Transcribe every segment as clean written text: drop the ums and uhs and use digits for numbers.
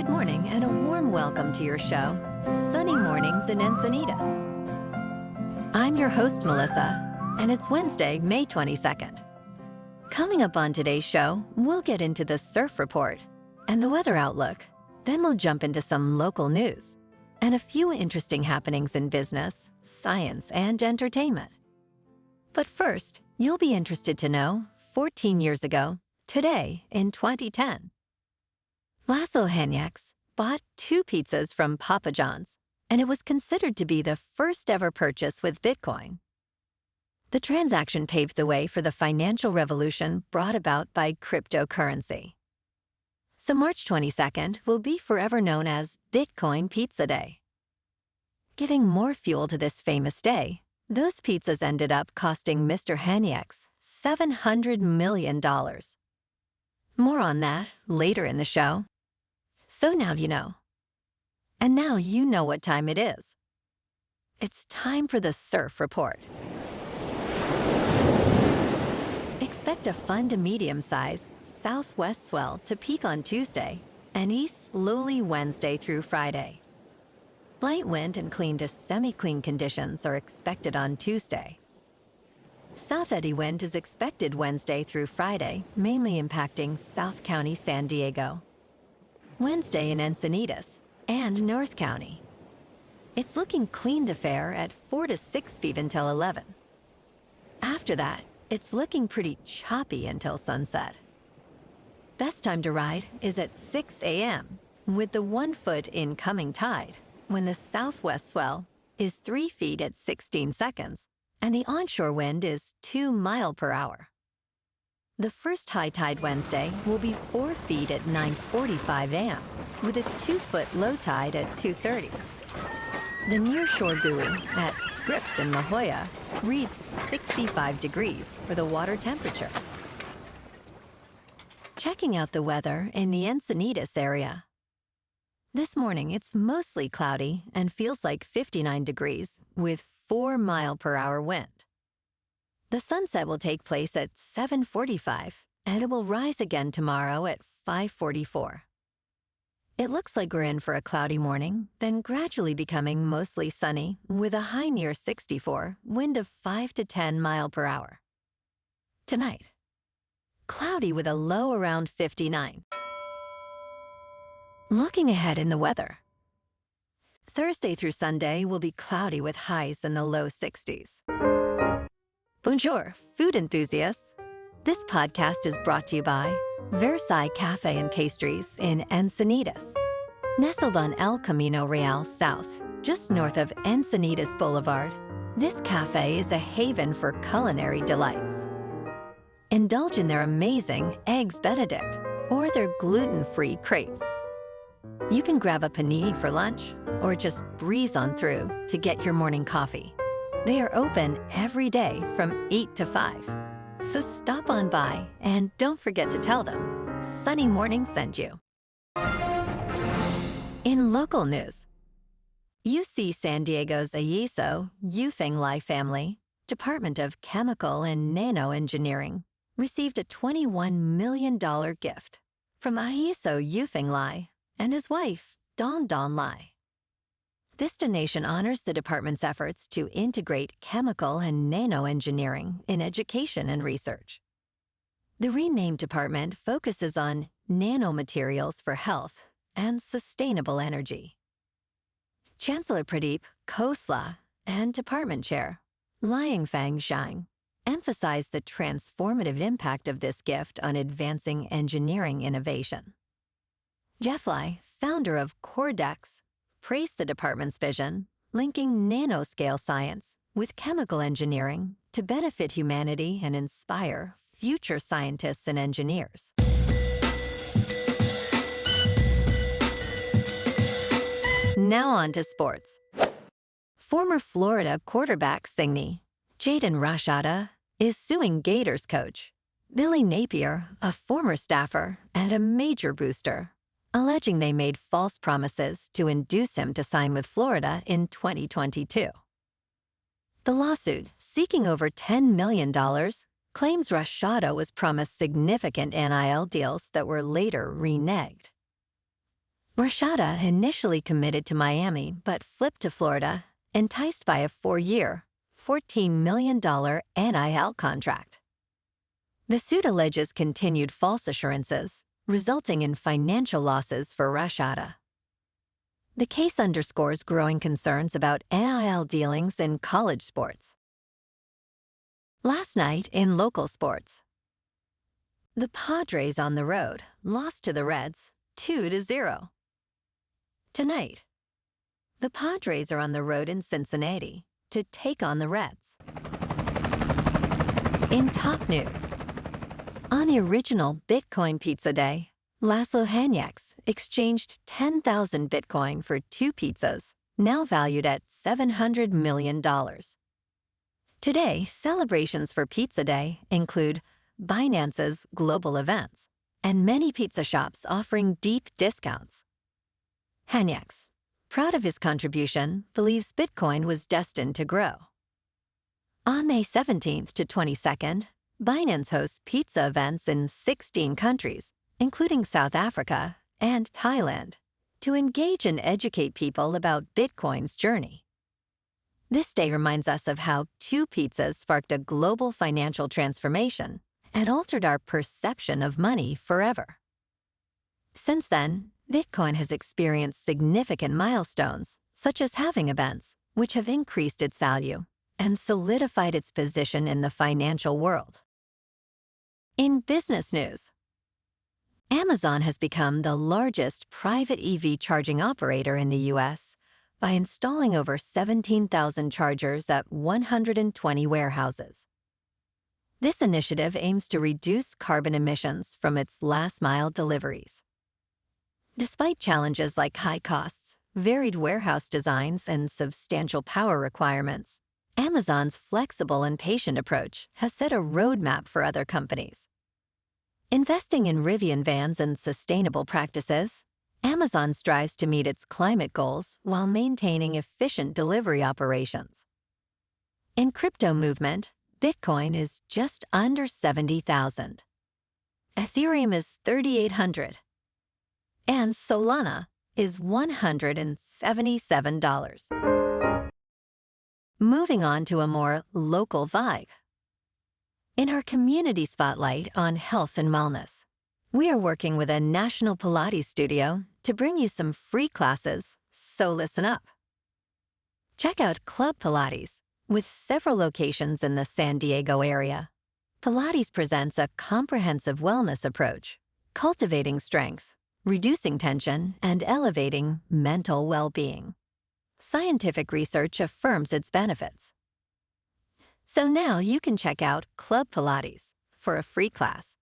Good morning and a warm welcome to your show, Sunny Mornings in Encinitas. I'm your host, Melissa, and it's Wednesday, May 22nd. Coming up on today's show, we'll get into the surf report and the weather outlook. Then we'll jump into some local news and a few interesting happenings in business, science, and entertainment. But first, you'll be interested to know, 14 years ago, today in 2010, Lasso Haniaks bought 2 pizzas from Papa John's, and it was considered to be the first ever purchase with Bitcoin. The transaction paved the way for the financial revolution brought about by cryptocurrency. So March 22nd will be forever known as Bitcoin Pizza Day. Giving more fuel to this famous day, those pizzas ended up costing Mr. Haniaks $700 million. More on that later in the show. So now you know. And now you know what time it is. It's time for the surf report. Expect a fun to medium-size southwest swell to peak on Tuesday and east slowly Wednesday through Friday. Light wind and clean to semi-clean conditions are expected on Tuesday. South eddy wind is expected Wednesday through Friday, mainly impacting South County, San Diego. Wednesday in Encinitas and North County. It's looking clean to fair at 4 to 6 feet until 11. After that, it's looking pretty choppy until sunset. Best time to ride is at 6 a.m. with the 1-foot incoming tide when the southwest swell is 3 feet at 16 seconds and the onshore wind is 2 miles per hour. The first high tide Wednesday will be 4 feet at 9:45 a.m. with a 2-foot low tide at 2:30. The nearshore buoy at Scripps in La Jolla reads 65 degrees for the water temperature. Checking out the weather in the Encinitas area. This morning it's mostly cloudy and feels like 59 degrees with 4 mile per hour wind. The sunset will take place at 7:45 and it will rise again tomorrow at 5:44. It looks like we're in for a cloudy morning, then gradually becoming mostly sunny with a high near 64, wind of 5 to 10 mile per hour. Tonight, cloudy with a low around 59. Looking ahead in the weather. Thursday through Sunday will be cloudy with highs in the low 60s. Bonjour, food enthusiasts. This podcast is brought to you by Versailles Cafe and Pastries in Encinitas. Nestled on El Camino Real South, just north of Encinitas Boulevard, this cafe is a haven for culinary delights. Indulge in their amazing Eggs Benedict or their gluten-free crepes. You can grab a panini for lunch or just breeze on through to get your morning coffee. They are open every day from 8 to 5. So stop on by and don't forget to tell them Sunny Morning sent you. In local news, UC San Diego's AISO Yufeng Lai family, Department of Chemical and Nanoengineering, received a $21 million gift from AISO Yufeng Lai and his wife, Don Lai. This donation honors the department's efforts to integrate chemical and nanoengineering in education and research. The renamed department focuses on nanomaterials for health and sustainable energy. Chancellor Pradeep Khosla and Department Chair Liangfang Zhang emphasized the transformative impact of this gift on advancing engineering innovation. Jeff Lai, founder of Cordex, praised the department's vision, linking nanoscale science with chemical engineering to benefit humanity and inspire future scientists and engineers. Now on to sports. Former Florida quarterback signee Jaden Rashada is suing Gators coach Billy Napier, a former staffer and a major booster, alleging they made false promises to induce him to sign with Florida in 2022. The lawsuit, seeking over $10 million, claims Rashada was promised significant NIL deals that were later reneged. Rashada initially committed to Miami but flipped to Florida, enticed by a 4-year, $14 million NIL contract. The suit alleges continued false assurances, resulting in financial losses for Rashada. The case underscores growing concerns about NIL dealings in college sports. Last night in local sports, the Padres on the road lost to the Reds 2-0. Tonight, the Padres are on the road in Cincinnati to take on the Reds. In top news, on the original Bitcoin Pizza Day, Laszlo Hanyecks exchanged 10,000 Bitcoin for 2 pizzas, now valued at $700 million. Today, celebrations for Pizza Day include Binance's global events and many pizza shops offering deep discounts. Hanyecks, proud of his contribution, believes Bitcoin was destined to grow. On May 17th to 22nd, Binance hosts pizza events in 16 countries, including South Africa and Thailand, to engage and educate people about Bitcoin's journey. This day reminds us of how 2 pizzas sparked a global financial transformation and altered our perception of money forever. Since then, Bitcoin has experienced significant milestones, such as halving events, which have increased its value and solidified its position in the financial world. In business news, Amazon has become the largest private EV charging operator in the U.S. by installing over 17,000 chargers at 120 warehouses. This initiative aims to reduce carbon emissions from its last-mile deliveries. Despite challenges like high costs, varied warehouse designs, and substantial power requirements, Amazon's flexible and patient approach has set a roadmap for other companies. Investing in Rivian vans and sustainable practices, Amazon strives to meet its climate goals while maintaining efficient delivery operations. In crypto movement, Bitcoin is just under 70,000. Ethereum is 3,800. And Solana is $177. Moving on to a more local vibe. In our community spotlight on health and wellness, we are working with a national Pilates studio to bring you some free classes, so listen up. Check out Club Pilates, with several locations in the San Diego area. Pilates presents a comprehensive wellness approach, cultivating strength, reducing tension, and elevating mental well-being. Scientific research affirms its benefits. So now you can check out Club Pilates for a free class,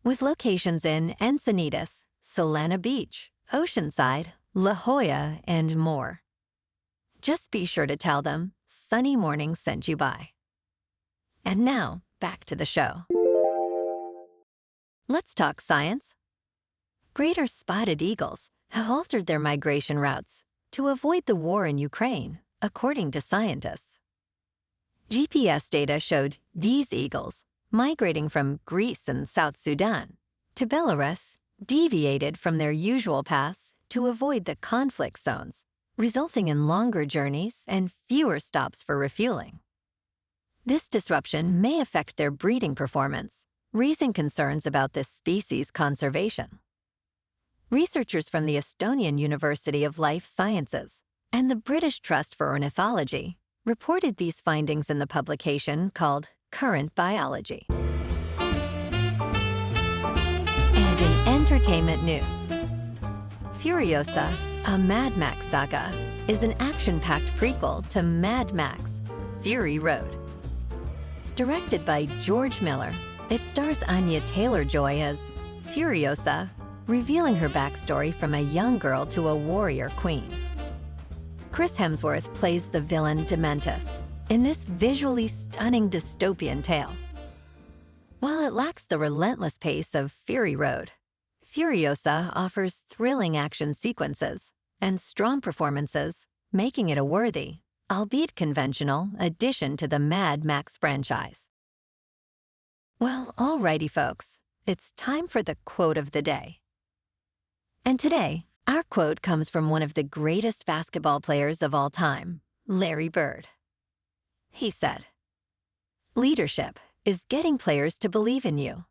with locations in Encinitas, Solana Beach, Oceanside, La Jolla, and more. Just be sure to tell them Sunny Morning sent you by. And now, back to the show. Let's talk science. Greater spotted eagles have altered their migration routes to avoid the war in Ukraine, according to scientists. GPS data showed these eagles, migrating from Greece and South Sudan to Belarus, deviated from their usual paths to avoid the conflict zones, resulting in longer journeys and fewer stops for refueling. This disruption may affect their breeding performance, raising concerns about this species' conservation. Researchers from the Estonian University of Life Sciences and the British Trust for Ornithology reported these findings in the publication called Current Biology. And in entertainment news, Furiosa, a Mad Max saga, is an action-packed prequel to Mad Max: Fury Road. Directed by George Miller, it stars Anya Taylor-Joy as Furiosa, revealing her backstory from a young girl to a warrior queen. Chris Hemsworth plays the villain Dementus in this visually stunning dystopian tale. While it lacks the relentless pace of Fury Road, Furiosa offers thrilling action sequences and strong performances, making it a worthy, albeit conventional, addition to the Mad Max franchise. Well, alrighty folks, it's time for the quote of the day. And today, Our quote comes from one of the greatest basketball players of all time, Larry Bird. He said, "Leadership is getting players to believe in you.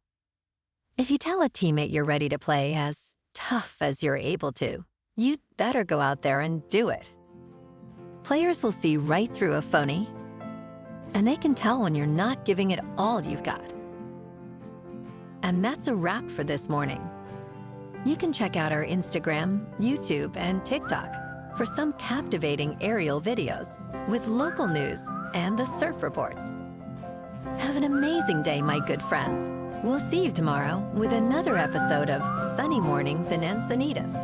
If you tell a teammate you're ready to play as tough as you're able to, you'd better go out there and do it. Players will see right through a phony, and they can tell when you're not giving it all you've got." And that's a wrap for this morning. You can check out our Instagram, YouTube, and TikTok for some captivating aerial videos with local news and the surf reports. Have an amazing day, my good friends. We'll see you tomorrow with another episode of Sunny Mornings in Encinitas.